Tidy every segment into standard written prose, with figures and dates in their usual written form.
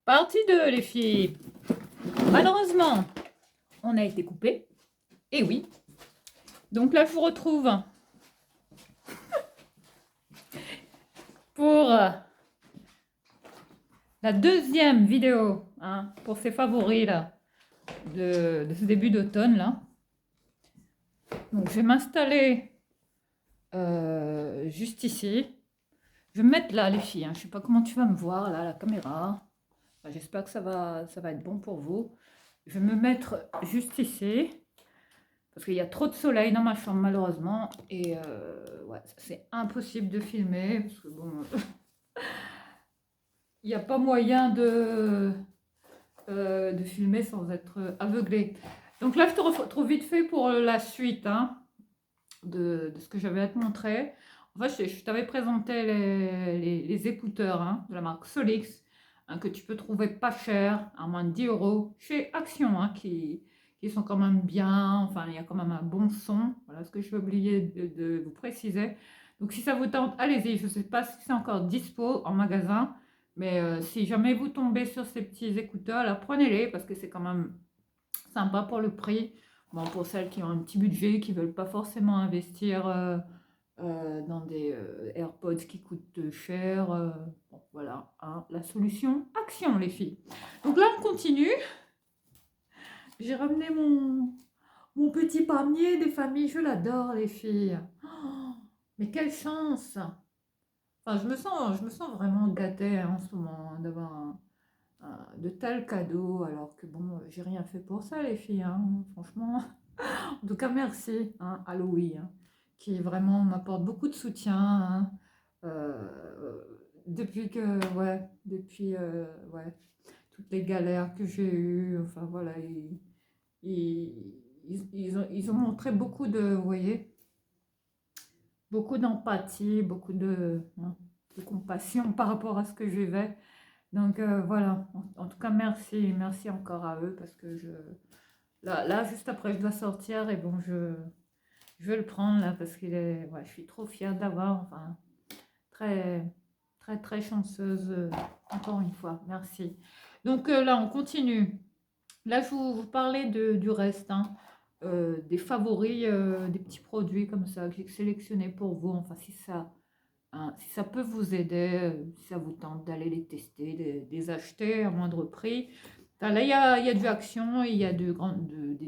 Partie 2, les filles. Malheureusement, on a été coupé. Et oui. Donc là, je vous retrouve pour la deuxième vidéo pour ces favoris là, de ce début d'automne là. Donc je vais m'installer juste ici. Je vais me mettre là, les filles. Je ne sais pas comment tu vas me voir là, la caméra. Enfin, j'espère que ça va être bon pour vous. Je vais me mettre juste ici. Parce qu'il y a trop de soleil dans ma chambre malheureusement. Et ouais, c'est impossible de filmer. Parce que bon, il n'y a pas moyen de filmer sans être aveuglé. Donc là, je te retrouve vite fait pour la suite de ce que j'avais à te montrer. En fait, je t'avais présenté les écouteurs de la marque Solix que tu peux trouver pas cher, à moins de 10 € chez Action, qui sont quand même bien. Enfin, il y a quand même un bon son. Voilà ce que je vais oublier de vous préciser. Donc, si ça vous tente, allez-y. Je ne sais pas si c'est encore dispo en magasin. Mais si jamais vous tombez sur ces petits écouteurs, là, prenez-les parce que c'est quand même sympa pour le prix. Bon, pour celles qui ont un petit budget, qui ne veulent pas forcément investir dans des AirPods qui coûtent cher. Bon, voilà, la solution Action, les filles. Donc là, on continue. J'ai ramené mon petit panier des familles. Je l'adore, les filles. Oh, mais quelle chance! Enfin, je me sens vraiment gâtée en ce moment d'avoir de tels cadeaux, alors que bon, j'ai rien fait pour ça, les filles, franchement. En tout cas, merci à Louis, qui vraiment m'apporte beaucoup de soutien. Depuis que, ouais, ouais, toutes les galères que j'ai eues, enfin voilà, ils ont montré beaucoup vous voyez, beaucoup d'empathie, beaucoup de compassion par rapport à ce que je vivais. Donc voilà, en tout cas, merci encore à eux parce que là, juste après, je dois sortir et bon, je vais le prendre là parce ouais, je suis trop fière d'avoir, enfin, très, très, très chanceuse, encore une fois, merci. Donc là, on continue. Là, je vous parlais du reste, des favoris, des petits produits comme ça que j'ai sélectionnés pour vous. Enfin, si ça peut vous aider, si ça vous tente d'aller les tester, les acheter à moindre prix. Enfin, là, il y a du Action, il y a des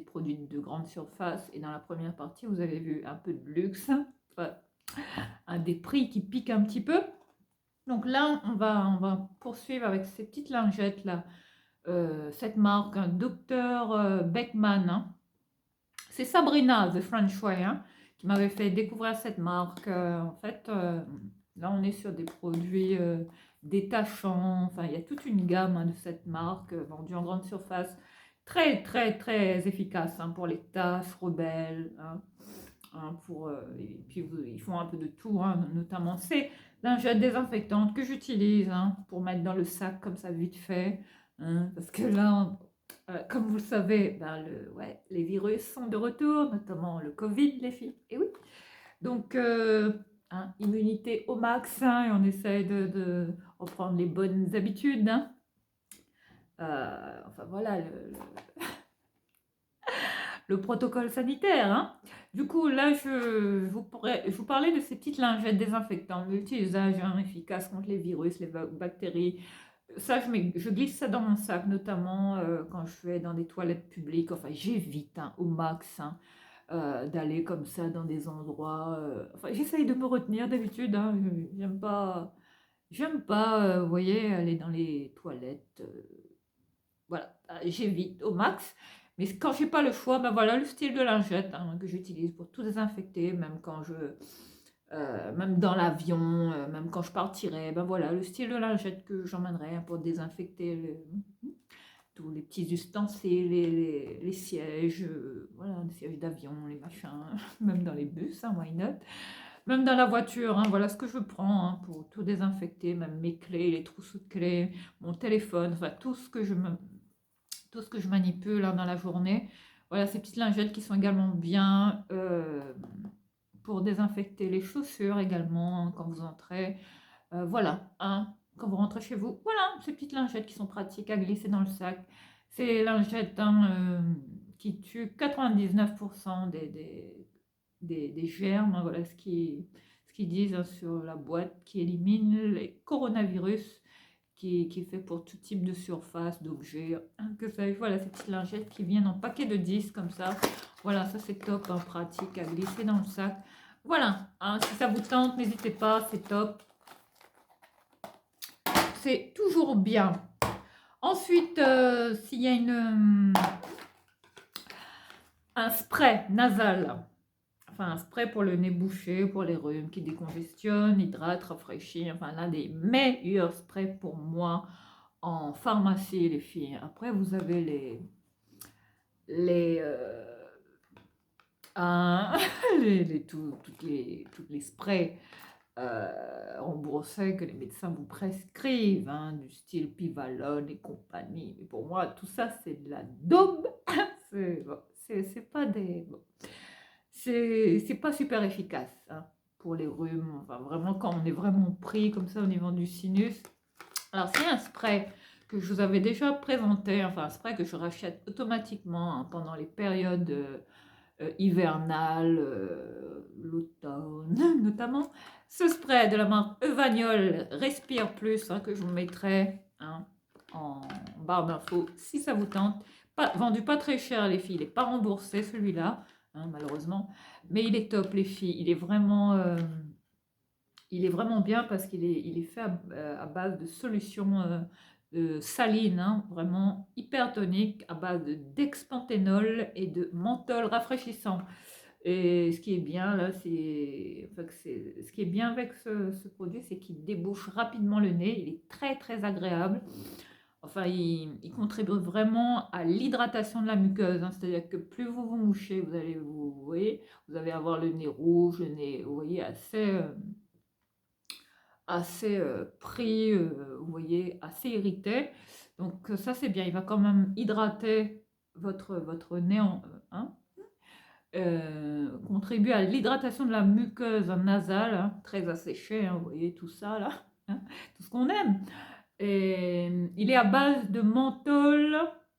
produits de grande surface. Et dans la première partie, vous avez vu un peu de luxe, enfin, des prix qui piquent un petit peu. Donc là, on va poursuivre avec ces petites lingettes là. Cette marque, Dr Beckman. C'est Sabrina, The French Way, qui m'avait fait découvrir cette marque. En fait, là, on est sur des produits détachants. Enfin, il y a toute une gamme de cette marque vendue en grande surface. Très, très, très efficace pour les tâches rebelles. Et puis, ils font un peu de tout, notamment ces lingettes désinfectantes que j'utilise pour mettre dans le sac comme ça, vite fait. Parce que là, comme vous le savez, ouais, les virus sont de retour, notamment le Covid, les filles. Et oui. Donc, immunité au max, et on essaye de reprendre les bonnes habitudes. Enfin, voilà, le protocole sanitaire. Du coup, là, je vous parlais de ces petites lingettes désinfectantes multi-usages efficaces contre les virus, les bactéries. Ça, je glisse ça dans mon sac, notamment quand je vais dans des toilettes publiques. Enfin, j'évite au max d'aller comme ça dans des endroits. Enfin, j'essaye de me retenir d'habitude. J'aime pas, vous voyez, aller dans les toilettes. Voilà, j'évite au max. Mais quand j'ai pas le choix, ben voilà le style de lingette que j'utilise pour tout désinfecter, même dans l'avion, même quand je partirai, ben voilà le style de lingette que j'emmènerai pour désinfecter tous les petits ustensiles, les sièges, voilà, les sièges d'avion, les machins, même dans les bus, why not? Même dans la voiture, voilà ce que je prends pour tout désinfecter, même mes clés, les trousseaux de clés, mon téléphone, enfin tout ce que je manipule dans la journée. Voilà, ces petites lingettes qui sont également bien pour désinfecter les chaussures également quand vous entrez. Voilà, quand vous rentrez chez vous. Voilà, ces petites lingettes qui sont pratiques à glisser dans le sac. Ces lingettes hein, qui tuent 99% des germes, hein, voilà ce qu'ils disent hein, sur la boîte, qui élimine les coronavirus, qui est fait pour tout type de surface, d'objets, hein, que ça, voilà, ces petites lingettes qui viennent en paquet de 10 comme ça. Voilà, ça c'est top, hein, pratique à glisser dans le sac. Voilà, hein, si ça vous tente, n'hésitez pas, c'est top. C'est toujours bien. Ensuite, s'il y a un spray nasal, enfin un spray pour le nez bouché, pour les rhumes, qui décongestionne, hydrate, rafraîchit, enfin l'un des meilleurs sprays pour moi en pharmacie, les filles. Après, vous avez les, hein, toutes les sprays remboursés que les médecins vous prescrivent, hein, du style Pivalone et compagnie. Mais pour moi, tout ça, c'est de la daube. C'est pas des... Bon, c'est pas super efficace hein, pour les rhumes. Enfin, vraiment, quand on est vraiment pris comme ça au niveau du sinus. Alors, c'est un spray que je vous avais déjà présenté, enfin un spray que je rachète automatiquement hein, pendant les périodes hivernales, l'automne notamment. Ce spray de la marque Evagnol Respire Plus hein, que je vous mettrai hein, en barre d'infos si ça vous tente. Vendu pas très cher les filles, il n'est pas remboursé celui-là, hein, malheureusement, mais il est top les filles, il est vraiment bien parce il est fait à base de solutions salines, hein, vraiment hyper tonique, à base d'expanthénol et de menthol rafraîchissant. Et ce qui est bien là, ce qui est bien avec ce produit, c'est qu'il débouche rapidement le nez, il est très très agréable. Enfin, il contribue vraiment à l'hydratation de la muqueuse, hein, c'est-à-dire que plus vous vous mouchez, vous voyez, vous allez avoir le nez rouge, le nez, vous voyez, assez pris, vous voyez, assez irrité. Donc ça c'est bien, il va quand même hydrater votre nez, hein, contribue à l'hydratation de la muqueuse nasale, hein, très asséchée, hein, vous voyez tout ça là, hein, tout ce qu'on aime. Et il est à base de menthol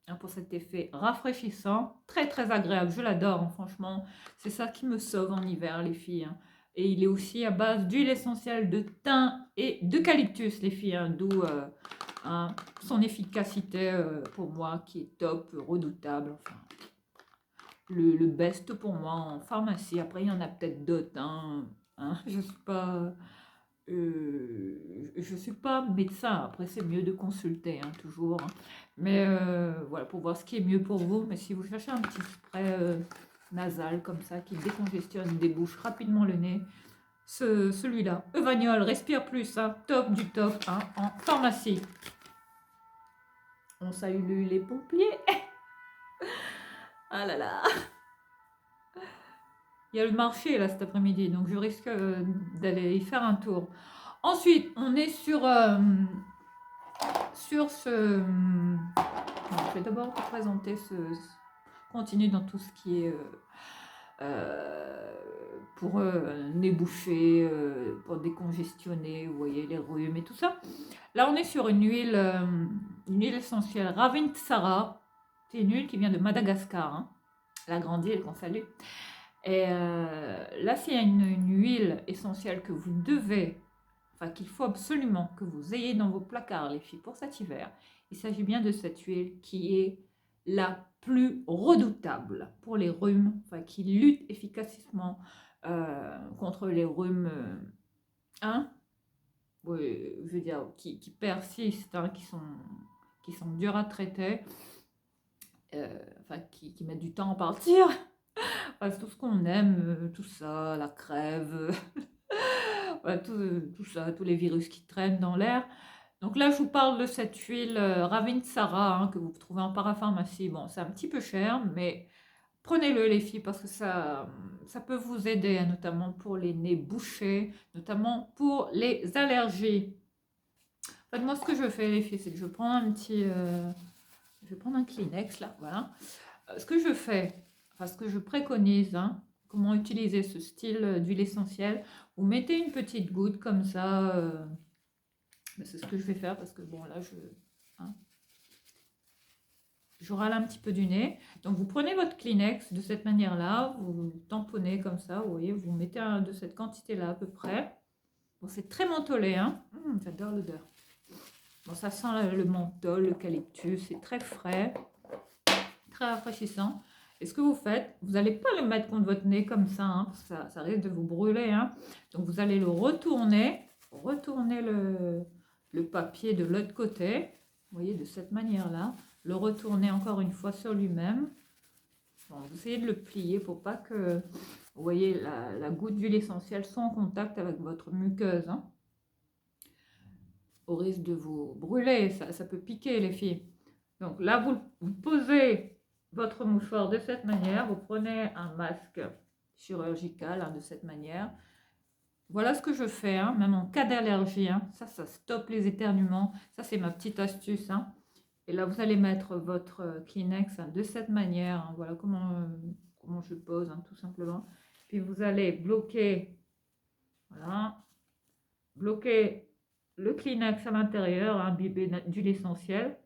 hein, pour cet effet rafraîchissant, très très agréable, je l'adore, hein, franchement, c'est ça qui me sauve en hiver les filles. Hein. Et il est aussi à base d'huile essentielle de thym et d'eucalyptus les filles, hein, d'où hein, son efficacité pour moi qui est top, redoutable, enfin le best pour moi en pharmacie. Après il y en a peut-être d'autres, hein, je suis pas médecin, après c'est mieux de consulter hein, toujours. Hein. Mais voilà, pour voir ce qui est mieux pour vous. Mais si vous cherchez un petit spray nasal comme ça, qui décongestionne, débouche rapidement le nez, celui-là, Evagnol, Respire Plus, hein, top du top hein, en pharmacie. On salue les pompiers. Ah là là. Il y a le marché là cet après-midi, donc je risque d'aller y faire un tour. Ensuite, on est sur ce... Alors, je vais d'abord vous présenter continue dans tout ce qui est pour nez bouché, pour décongestionner, vous voyez, les rhumes et tout ça. Là, on est sur une huile essentielle Ravintsara. C'est une huile qui vient de Madagascar, hein, la grande île qu'on salue. Et là, c'est une huile essentielle que vous devez, enfin qu'il faut absolument que vous ayez dans vos placards, les filles, pour cet hiver. Il s'agit bien de cette huile qui est la plus redoutable pour les rhumes, enfin qui lutte efficacement contre les rhumes, hein, oui, je veux dire, qui persistent, hein, qui sont durs à traiter, enfin qui mettent du temps à partir. Enfin, tout ce qu'on aime, tout ça, la crève, voilà, tout ça, tous les virus qui traînent dans l'air. Donc là, je vous parle de cette huile Ravintsara hein, que vous trouvez en parapharmacie. Bon, c'est un petit peu cher, mais prenez-le les filles parce que ça peut vous aider, hein, notamment pour les nez bouchés, notamment pour les allergies. En fait, moi, ce que je fais les filles, c'est que je prends je vais prendre un Kleenex là, voilà. Ce que je fais, enfin ce que je préconise, hein, comment utiliser ce style d'huile essentielle, vous mettez une petite goutte comme ça Mais c'est ce que je vais faire parce que bon, là, hein, je râle un petit peu du nez. Donc, vous prenez votre Kleenex de cette manière-là, vous tamponnez comme ça, vous voyez, vous mettez de cette quantité-là à peu près. Bon, c'est très mentholé, hein. J'adore l'odeur. Bon, ça sent le menthol, l'eucalyptus, c'est très frais, très rafraîchissant. Et ce que vous faites, vous n'allez pas le mettre contre votre nez comme ça, hein, parce que ça risque de vous brûler, hein. Donc, vous allez le retourner le papier de l'autre côté, vous voyez, de cette manière-là, le retourner encore une fois sur lui-même. Bon, vous essayez de le plier pour pas que, vous voyez, la goutte d'huile essentielle soit en contact avec votre muqueuse, hein, au risque de vous brûler, ça peut piquer les filles. Donc là, vous posez votre mouchoir de cette manière, vous prenez un masque chirurgical, hein, de cette manière. Voilà ce que je fais, hein, même en cas d'allergie, hein. Ça stoppe les éternuements. Ça, c'est ma petite astuce, hein. Et là, vous allez mettre votre Kleenex, hein, de cette manière, hein. Voilà comment je pose, hein, tout simplement. Puis vous allez bloquer, voilà, bloquer le Kleenex à l'intérieur, imbibé d'huile essentielle.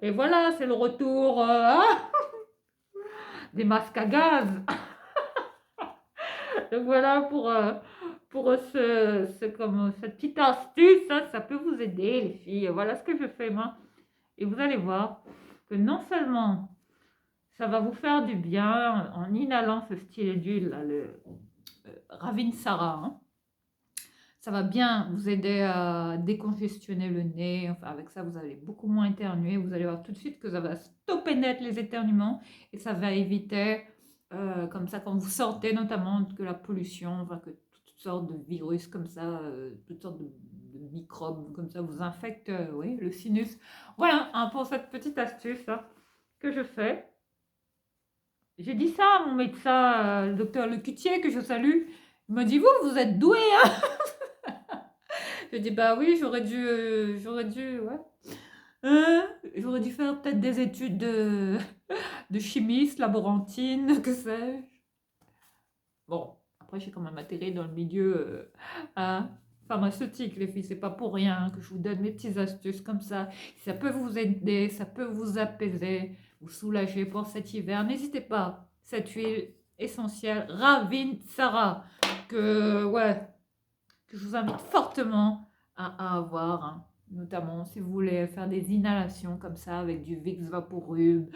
Et voilà, c'est le retour des masques à gaz. Donc voilà pour cette petite astuce, hein, ça peut vous aider les filles. Voilà ce que je fais moi. Et vous allez voir que non seulement ça va vous faire du bien en inhalant ce stylet d'huile, le Ravinsara, hein. Ça va bien vous aider à décongestionner le nez. Enfin, avec ça, vous allez beaucoup moins éternuer. Vous allez voir tout de suite que ça va stopper net les éternuements et ça va éviter, comme ça, quand vous sortez, notamment que la pollution, enfin, que toutes sortes de virus comme ça, toutes sortes de microbes comme ça vous infectent, oui, le sinus. Voilà, hein, pour cette petite astuce, hein, que je fais. J'ai dit ça à mon médecin, le docteur Lecutier, que je salue. Il m'a dit, vous êtes doué, hein. Je dis, bah oui, ouais. J'aurais dû faire peut-être des études de chimiste, laborantine, que sais-je. Bon, après, j'ai quand même atterri dans le milieu hein, pharmaceutique, les filles. C'est pas pour rien que je vous donne mes petites astuces comme ça. Si ça peut vous aider, ça peut vous apaiser, vous soulager pour cet hiver. N'hésitez pas. Cette huile essentielle, Ravinsara, ouais, que je vous invite fortement à avoir, hein. Notamment si vous voulez faire des inhalations comme ça avec du Vicks Vaporub.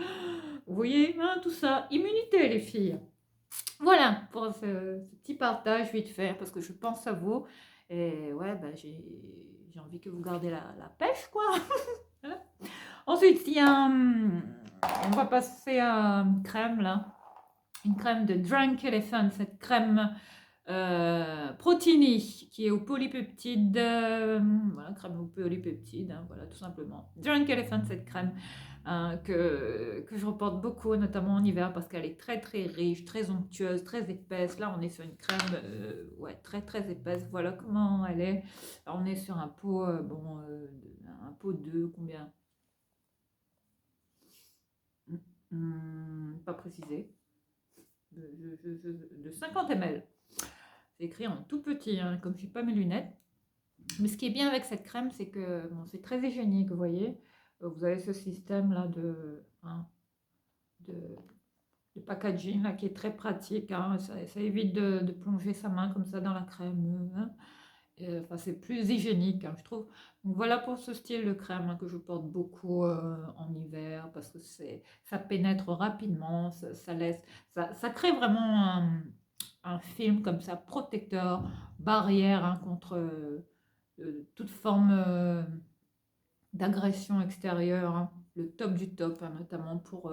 Vous voyez, hein, tout ça. Immunité, les filles. Voilà pour ce petit partage vite fait parce que je pense à vous. Et ouais, bah, j'ai envie que vous gardez la pêche, quoi. Ensuite, on va passer à une crème là. Une crème de Drunk Elephant, cette crème Protini qui est au polypeptide, voilà, crème au polypeptide, hein, voilà, tout simplement. Drunk Elephant, cette crème hein, que je reporte beaucoup, notamment en hiver, parce qu'elle est très très riche, très onctueuse, très épaisse. Là, on est sur une crème ouais, très très épaisse. Voilà comment elle est. Là, on est sur un pot, un pot de combien? Pas précisé. De 50 ml. C'est écrit en tout petit, hein, comme je n'ai pas mes lunettes. Mais ce qui est bien avec cette crème, c'est que bon, c'est très hygiénique, vous voyez. Vous avez ce système-là hein, de, de packaging là, qui est très pratique, hein. Ça évite de plonger sa main comme ça dans la crème, hein. Enfin, c'est plus hygiénique, hein, je trouve. Donc voilà pour ce style de crème, hein, que je porte beaucoup en hiver parce que ça pénètre rapidement, ça crée vraiment un film comme ça, protecteur, barrière, hein, contre toute forme d'agression extérieure, hein. Le top du top, hein, notamment pour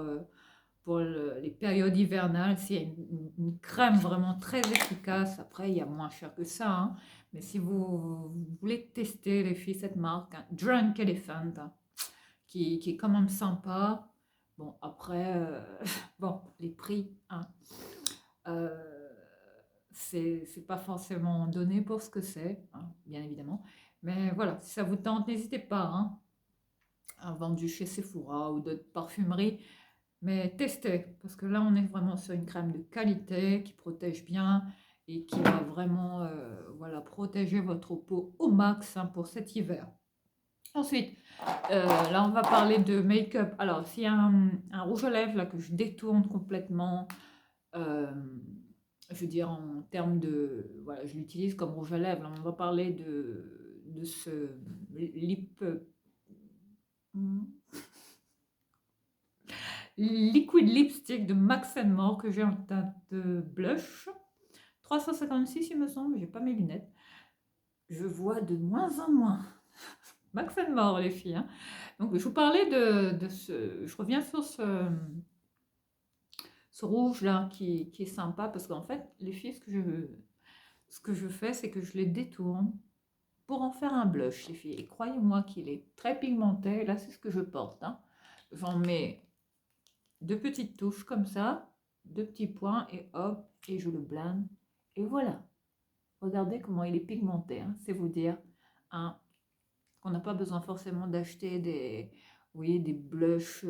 les périodes hivernales. C'est une crème vraiment très efficace. Après, il y a moins cher que ça, hein. Mais si vous voulez tester, les filles, cette marque, hein, Drunk Elephant, hein, qui est quand même sympa. Bon, après, bon, les prix, hein, c'est pas forcément donné pour ce que c'est, hein, bien évidemment. Mais voilà, si ça vous tente, n'hésitez pas, hein, à vendu chez Sephora ou d'autres parfumeries. Mais testez, parce que là, on est vraiment sur une crème de qualité qui protège bien et qui va vraiment voilà, protéger votre peau au max hein, pour cet hiver. Ensuite, là, on va parler de make-up. Alors, s'il y a un rouge à lèvres là, que je détourne complètement, euh, je veux dire en termes de... Voilà, je l'utilise comme rouge à lèvres. Là, on va parler de ce lip... liquid lipstick de Max More que j'ai en teinte de blush. 356 il me semble, j'ai pas mes lunettes. Je vois de moins en moins. Max More les filles. Hein. Donc je vous parlais de ce... Je reviens sur ce rouge là qui est sympa parce qu'en fait les filles ce que je fais c'est que je les détourne pour en faire un blush les filles. Et croyez-moi qu'il est très pigmenté. Là c'est ce que je porte. Hein. J'en mets deux petites touches comme ça, deux petits points et hop, et je le blende. Et voilà. Regardez comment il est pigmenté, hein, c'est vous dire hein, qu'on n'a pas besoin forcément d'acheter des, vous voyez, des blushs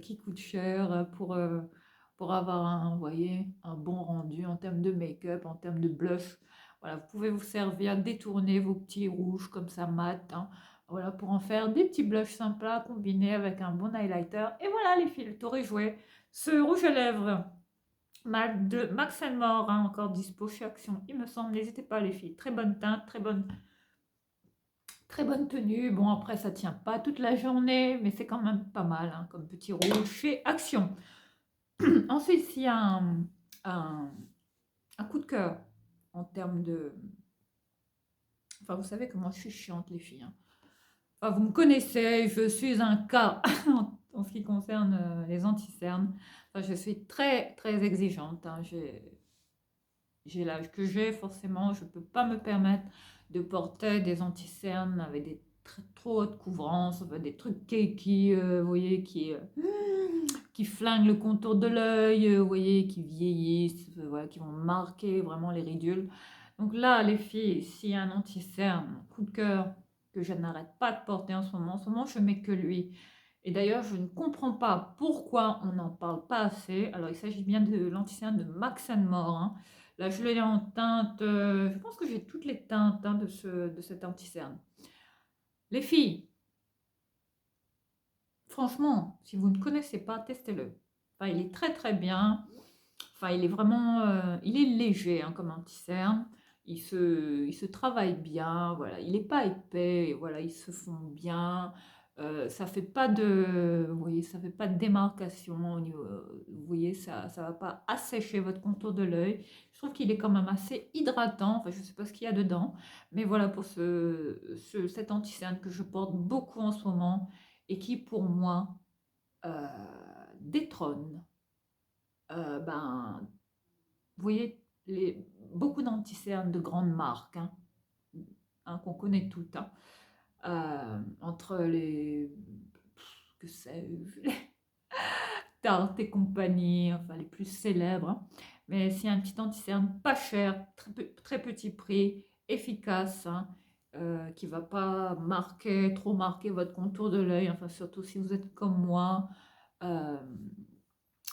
qui coûtent cher pour avoir un, vous voyez, un bon rendu en termes de make-up, en termes de blush. Voilà, vous pouvez vous servir, détourner vos petits rouges comme ça mat, hein, voilà, pour en faire des petits blushs sympas combinés avec un bon highlighter. Et voilà les filles, le tour est joué. Ce rouge à lèvres de Max More, hein, encore dispo chez Action, il me semble. N'hésitez pas les filles, très bonne teinte, très bonne tenue. Bon après ça tient pas toute la journée, mais c'est quand même pas mal hein, comme petit rouge chez Action. Ensuite, s'il y a un, un coup de cœur en termes de... Enfin, vous savez comment je suis chiante, les filles. Hein. Enfin, vous me connaissez, je suis un cas en ce qui concerne les anti-cernes. Enfin, je suis très, très exigeante. Hein. J'ai l'âge que j'ai, forcément, je ne peux pas me permettre de porter des anti-cernes avec des trop hautes couvrances, enfin, des trucs qui vous voyez, qui flinguent le contour de l'œil, vous voyez, qui vieillissent, voilà, qui vont marquer vraiment les ridules. Donc là, les filles, s'il y a un anti-cerne, coup de cœur, que je n'arrête pas de porter en ce moment, je mets que lui. Et d'ailleurs, je ne comprends pas pourquoi on n'en parle pas assez. Alors, il s'agit bien de l'anti-cerne de Max More. Hein. Là, je l'ai en teinte, je pense que j'ai toutes les teintes hein, de cet anti-cerne. Les filles, franchement, si vous ne connaissez pas, testez-le. Enfin, il est très très bien. Enfin, il est vraiment, il est léger hein, comme anti-cerne. Il se travaille bien, voilà. Il n'est pas épais, voilà, ils se font bien. Ça fait pas de, vous voyez, ça fait pas de démarcation au niveau, vous voyez, ça va pas assécher votre contour de l'œil. Je trouve qu'il est quand même assez hydratant. Enfin, je sais pas ce qu'il y a dedans, mais voilà pour cet anti-cerne que je porte beaucoup en ce moment et qui pour moi euh, détrône. Ben, vous voyez, beaucoup d'anti-cernes de grandes marques, hein, qu'on connaît toutes, hein, entre les, que sais-je, les Tarte et compagnie, enfin les plus célèbres. Hein. Mais c'est un petit anti-cerne pas cher, très petit prix, efficace, hein, qui va pas trop marquer votre contour de l'œil, enfin surtout si vous êtes comme moi. euh,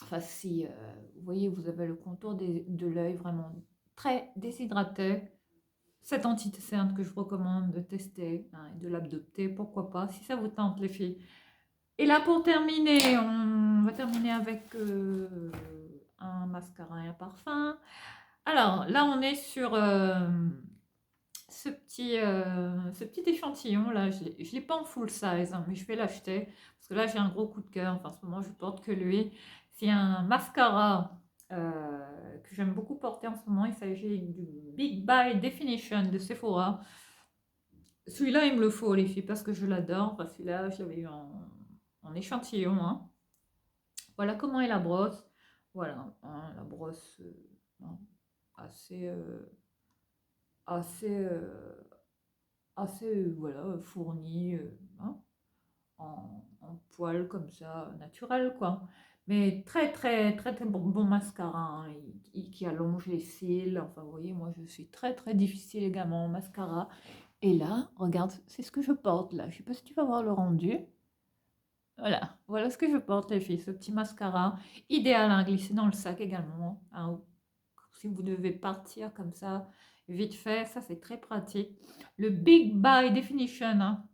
Enfin, si vous voyez, vous avez le contour de l'œil vraiment très déshydraté, cet anti-cerne que je vous recommande de tester hein, et de l'adopter, pourquoi pas, si ça vous tente les filles. Et là pour terminer, on va terminer avec un mascara et un parfum. Alors là on est sur ce petit échantillon là, je ne l'ai pas en full size, hein, mais je vais l'acheter parce que là j'ai un gros coup de cœur. Enfin, en ce moment je porte que lui. C'est un mascara que j'aime beaucoup porter en ce moment. Il s'agit du Big By Definition de Sephora. Celui-là il me le faut les filles parce que je l'adore. Enfin, celui-là je l'avais eu en échantillon. Hein. Voilà comment est la brosse. Voilà, hein, la brosse hein, assez, assez, assez voilà, fournie hein, en poils comme ça, naturel quoi. Mais très très très très bon mascara hein, qui allonge les cils. Enfin, vous voyez, moi je suis très très difficile également en mascara. Et là, regarde, c'est ce que je porte là. Je sais pas si tu vas voir le rendu. Voilà, voilà ce que je porte les filles, ce petit mascara idéal à glisser dans le sac également. Hein, si vous devez partir comme ça, vite fait, ça c'est très pratique. Le Big By Definition, hein,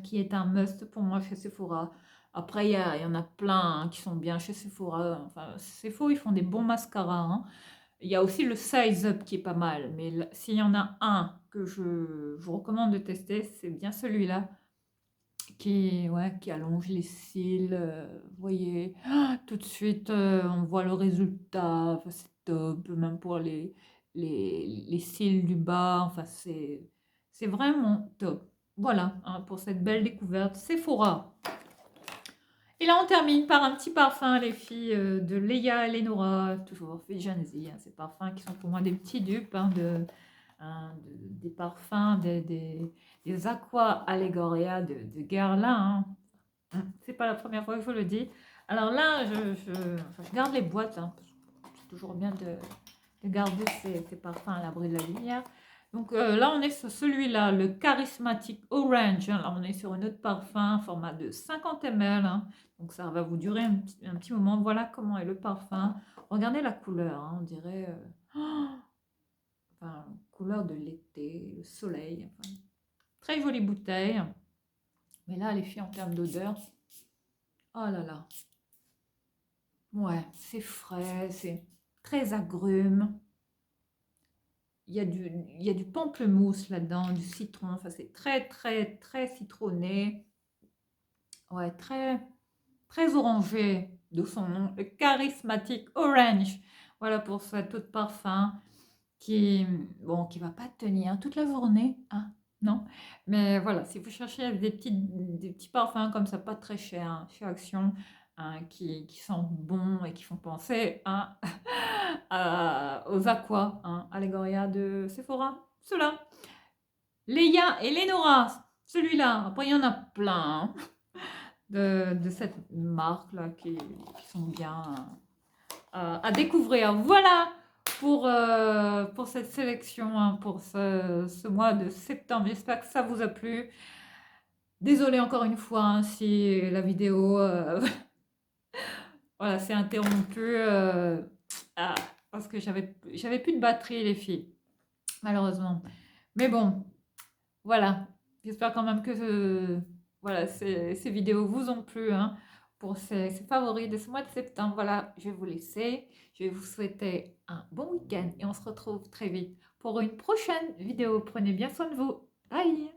qui est un must pour moi chez Sephora. Après, il y en a plein hein, qui sont bien chez Sephora. Enfin, Sephora, ils font des bons mascaras. Hein. Il y a aussi le Size Up qui est pas mal. Mais s'il y en a un que je vous recommande de tester, c'est bien celui-là ouais, qui allonge les cils. Vous voyez, tout de suite, on voit le résultat. Enfin, c'est top, même pour les cils du bas. Enfin, c'est vraiment top. Voilà, hein, pour cette belle découverte Sephora. Et là, on termine par un petit parfum, les filles, de Leia Lenora, toujours fait Janzi. Hein, ces parfums qui sont pour moi des petits dupes hein, des parfums, des Aqua Allegoria de Guerlain. Hein. C'est pas la première fois que je le dis. Alors là, je garde les boîtes, hein, parce que c'est toujours bien de garder ces parfums à l'abri de la lumière. Donc là, on est sur celui-là, le Charismatic Orange. Hein. Là, on est sur un autre parfum, format de 50 ml. Hein. Donc ça va vous durer un petit moment. Voilà comment est le parfum. Regardez la couleur, hein, on dirait enfin, couleur de l'été, le soleil. Enfin, très jolie bouteille. Mais là, les filles, en termes d'odeur, oh là là. Ouais, c'est frais, c'est très agrumes. Il y a du pamplemousse là-dedans, du citron. Enfin, c'est très, très, très citronné. Ouais, très, très orangé, de son nom. Le Charismatic Orange. Voilà pour cet eau de parfum qui, bon, qui va pas tenir toute la journée. Hein, non. Mais voilà, si vous cherchez des petits parfums comme ça, pas très chers, hein, chez Action, hein, qui sentent bon et qui font penser hein, aux Aqua, hein, Allegoria de Sephora. Ceux-là. Leia et Lenora, celui-là. Après, il y en a plein hein, de cette marque-là qui sont bien à découvrir. Voilà pour cette sélection, hein, pour ce mois de septembre. J'espère que ça vous a plu. Désolée encore une fois hein, si la vidéo voilà, s'est interrompue parce que j'avais plus de batterie, les filles, malheureusement. Mais bon, voilà. J'espère quand même que voilà, ces vidéos vous ont plu hein, pour ces favoris de ce mois de septembre. Voilà, je vais vous laisser. Je vais vous souhaiter un bon week-end et on se retrouve très vite pour une prochaine vidéo. Prenez bien soin de vous. Bye!